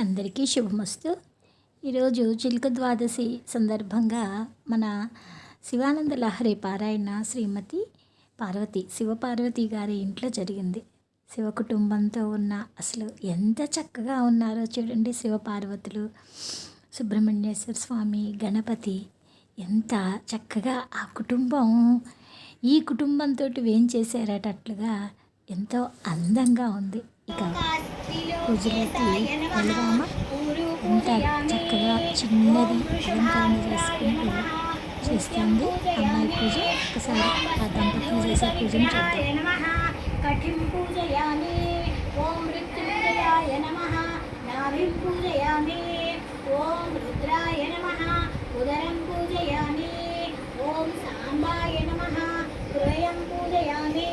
అందరికీ శుభమస్తు. ఈరోజు చిలుక ద్వాదశి సందర్భంగా మన శివానంద లహరి పారాయణ శ్రీమతి పార్వతి శివపార్వతి గారి ఇంట్లో జరిగింది. శివ కుటుంబంతో ఉన్న అసలు ఎంత చక్కగా ఉన్నారో చూడండి. శివపార్వతులు, సుబ్రహ్మణ్యేశ్వర స్వామి, గణపతి ఎంత చక్కగా ఆ కుటుంబం ఈ కుటుంబంతో వేంచేసారటట్లుగా ఎంతో అందంగా ఉంది. ఇక పూజలోకి వెళ్దామా? ఎంత చక్కగా చిన్నది అలంకరణ చేసుకుంటూ చేస్తుంది అమ్మాయి పూజ. ఒకసారి ఆ దంపతులు చేసే పూజను చూద్దాం. కఠిం పూజయామి ఓం మృత్యుంజయాయ నమః. నాభిం పూజయామి ఓం రుద్రాయ నమః. ఉదరం పూజయామి ఓం సాంబాయ నమః. హృదయం పూజయామి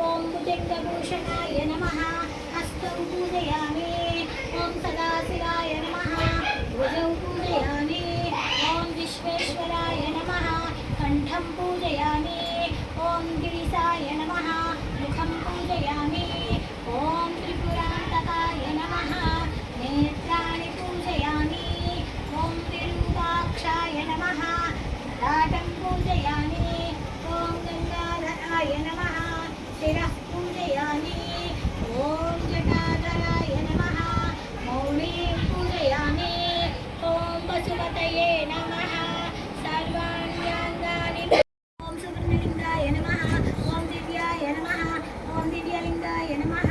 ఓం భుజంగభూషణాయ నమః. హస్తం పూజయామి ఓం సదాశివాయ నమః. భుజౌ పూజయామి ఓం విశ్వేశ్వరాయ నమః. కంఠం పూజయామి ఓం గిరిశాయ నమః. ముఖం పూజయామి ఓం త్రిపురాంతకాయ నమః. నేత్రాణి పూజయామి ఓం విరూపాక్షాయ నమః. లలాటం పూజయామి ఓం గంగాధరాయ నమః. శిరః పూజయామి ఓం జటాధరాయ నమః. మౌళీం పూజయామి ఓం పశుపతయే నమః. సర్వాణ్యాంగాని ఓం సుబ్రహ్మణ్యాయ నమః. ఓం దివ్యాయ నమః. ఓం దివ్యలింగాయ నమః.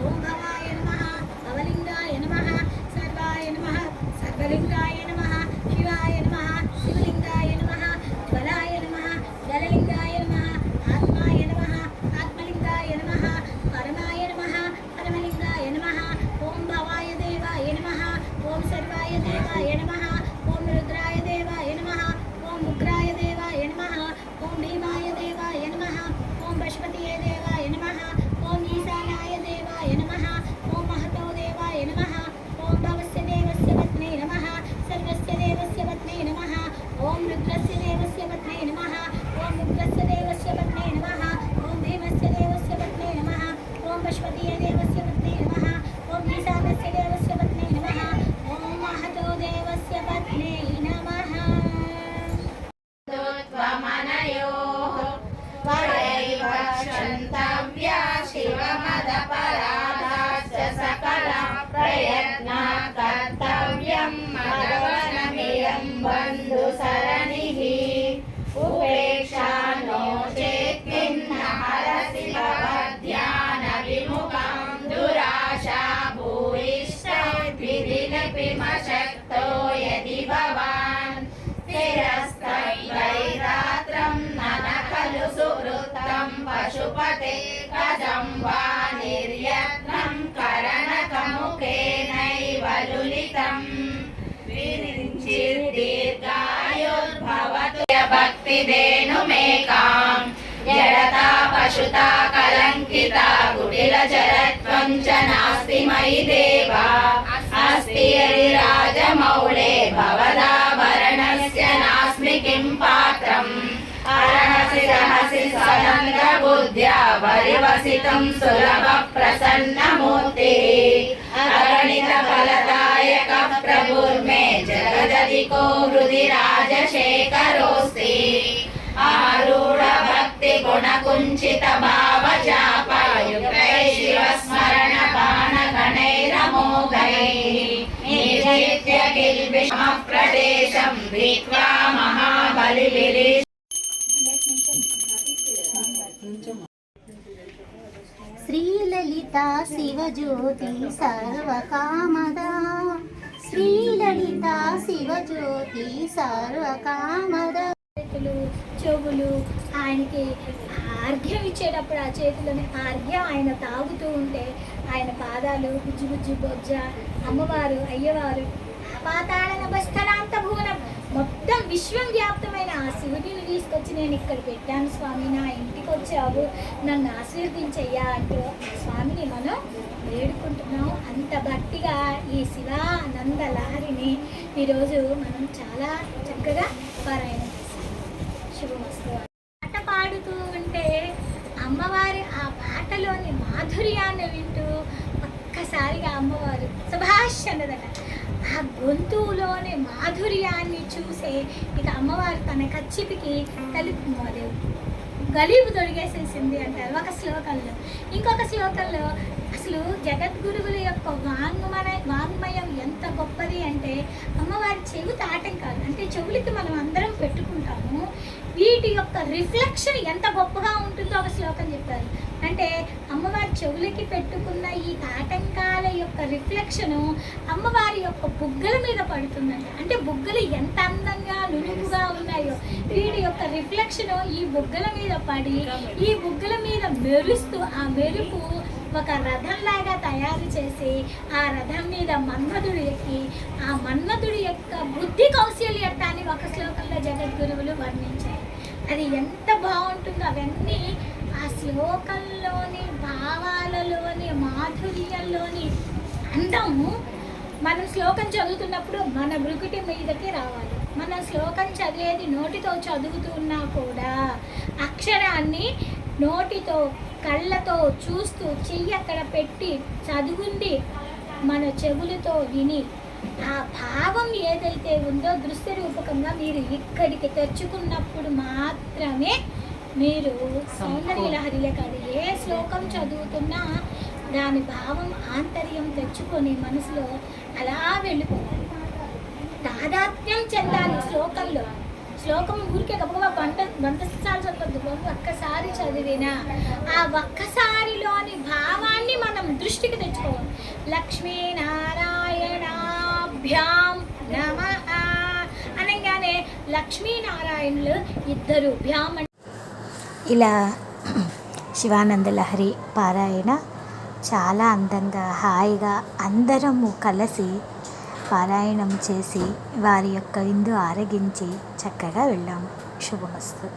ఓం భవాయ నమః. భవలింగాయ నమః. సర్వాయ నమః. సర్వలింగాయ నమః. శివాయ నమః. శివలింగాయ నమః. జ్వలాయ నమః. జలలింగాయ నమః. ఆత్మాయ నమః. ఆత్మలింగాయ నమః. పరమాయ నమః. పరమలింగాయ నమః. ఓం భవాయ దేవాయ నమః. ఓం సర్వాయ దేవాయ నమః. ఓం రుద్రాయ దేవాయ నమః. ఓం ఉగ్రాయ దేవాయ నమః. ఓం భీమాయ దేవాయ నమః. ఓం పశుపతియే దేవాయ నమః. ఓం ఈశానాయ దేవాయ నమః. ఓం మహతో దేవాయ నమః. ఓం భవస్య దేవస్య పత్నే నమః. సర్వస్య దేవస్య పత్నే నమః. ఓం రుద్రస్య దేవస్య పత్నే నమః. ఓం ఉగ్రస్య దేవస్య పత్నే నమః. ఓం భీమస్య దేవస్య పత్నే నమః. ఓం పశుపతియే దేవస్య పత్నే నమః. ఓం ఈశానస్య దేవస్య పత్నే నమః. ఓం మహతో దేవస్య పత్నే నమః. త్వమనయోః పరైవ క్షంతవ్యా శివమదపరాధాశ్చ సకల ప్రయత్నా కర్తవ్యం మదవనమియం బంధు సరణిః. ఉపేక్షా నో చేత్కిన్న హరసి భవద్ధ్యాన విముఖం దురాశా భూయిష్టద్విధినపిమశక్తో యది భవాన్ స్థిరస్తైవైరాత్రం నన ఖలు సువృత్తం పశుపతే కజం వా నిర్యత్నం కరణకముఖేనైవ లులితం. విరించిర్దీర్ఘాయుర్భవతు భక్తిదేనుమేకాం జడతా పశుతా కలంకితా కుటిలచరత్వం చ నాస్తి మయి దేవా. అస్తి యది రాజమౌళే భవదాభరణస్య నాస్మి కిం పాత్రం. అర్హసి రహసి సనంద బుద్ధ్యా పరివసితం సులభ ప్రసన్నమూర్తిః. అగణిత ఫలదాయక ప్రభుర్మే జగదధికో హృది రాజశేఖరోస్తి. ఆరూఢ భక్తి గుణకుంచిత భావచాపయుక్తై శివస్మరణ బాణగణైరమోఘైః. నిర్జిత్య కిల్బిషమః ప్రదేశం ధృత్వా మహాబలిభిరి. శ్రీలలితా శివజ్యోతి సర్వకామదా. శ్రీలలితా శివజ్యోతి సర్వకామదా. చెవులు ఆయనకి ఆర్ఘ్యం ఇచ్చేటప్పుడు ఆ చేతిలోని ఆర్ఘ్యం ఆయన తాగుతూ ఉంటే ఆయన పాదాలు బుజ్జి బుజ్జి బొజ్జ, అమ్మవారు అయ్యవారు పాతాళ నభస్థలాంత భువనం మొత్తం విశ్వం వ్యాప్తమైన ఆ శివుడిని తీసుకొచ్చి నేను ఇక్కడ పెట్టాను స్వామి, నా ఇంటికి వచ్చావు, నన్ను ఆశీర్వదించయ్యా అంటూ స్వామిని మనం వేడుకుంటున్నాం. అంత భక్తిగా ఈ శివానంద లహరిని ఈరోజు మనం చాలా చక్కగా పారాయణ చేస్తాం. శుభమస్తు. పాట పాడుతూ ఉంటే అమ్మవారి ఆ పాటలోని మాధుర్యాన్ని వింటూ ఒక్కసారిగా అమ్మవారు సుభాష్ అన్నదట. గొంతులోని మాధుర్యాన్ని చూసే ఇక అమ్మవారు తన కచ్చిపికి గలీబు తొడిగేసేసింది అంటారు ఒక శ్లోకంలో. ఇంకొక శ్లోకంలో అసలు జగద్గురువుల యొక్క వాంగ్మయం ఎంత గొప్పది అంటే అమ్మవారి చెవి తాటంకాలు అంటే చెవులకి మనం అందరం పెట్టుకుంటాము, వీటి యొక్క రిఫ్లెక్షన్ ఎంత గొప్పగా ఉంటుందో ఒక శ్లోకం చెప్పారు. అంటే అమ్మవారి చెవులకి పెట్టుకున్న ఈ తాటంకాల యొక్క రిఫ్లెక్షను అమ్మవారి యొక్క బుగ్గల మీద పడుతుందంట. అంటే బుగ్గలు ఎంత అందంగా నునుపుగా ఉన్నాయో వీటి యొక్క రిఫ్లెక్షను ఈ బుగ్గల మీద పడి ఈ బుగ్గల మీద మెరుస్తూ ఆ మెరుపు ఒక రథంలాగా తయారు చేసి ఆ రథం మీద మన్మధుడు ఎక్కి ఆ మన్మధుడి యొక్క బుద్ధి కౌశల్యత్వాన్ని ఒక శ్లోకంలో జగద్గురువులు వర్ణించారు. అది ఎంత బాగుంటుందో అవన్నీ ఆ శ్లోకంలోని భావాలలోని మాధుర్యంలోని అందము మనం శ్లోకం చదువుతున్నప్పుడు మన బ్రుకుటి మీదకి రావాలి. మన శ్లోకం చదివేది నోటితో చదువుతున్నా కూడా అక్షరాన్ని నోటితో కళ్ళతో చూస్తూ చెయ్యి అక్కడ పెట్టి చదువుండి మన చెవులతో విని ఆ భావం ఏదైతే ఉందో దృశ్య రూపకంగా మీరు ఇక్కడికి తెచ్చుకున్నప్పుడు మాత్రమే మీరు సౌందర్య లహరిలో కాదు ఏ శ్లోకం చదువుతున్నా దాని భావం ఆంతర్యం తెచ్చుకొని మనసులో అలా వెళ్ళిపోవాలి, తాదాత్మ్యం చెందాలి శ్లోకంలో. శ్లోకం ఊరికే గబగబా గంటసారి చదవద్దు, ఒక్కసారి చదివినా ఆ ఒక్కసారిలోని భావాన్ని మనం దృష్టికి తెచ్చుకోవాలి. లక్ష్మీనారాయణాభ్యాం నమః అనగానే లక్ష్మీనారాయణులు ఇద్దరు భ్యాం. ఇలా శివానంద లహరి పారాయణ చాలా అందంగా హాయిగా అందరము కలిసి పారాయణం చేసి వారి యొక్క విందు ఆరగించి చక్కగా వెళ్ళాము. శుభమస్తు.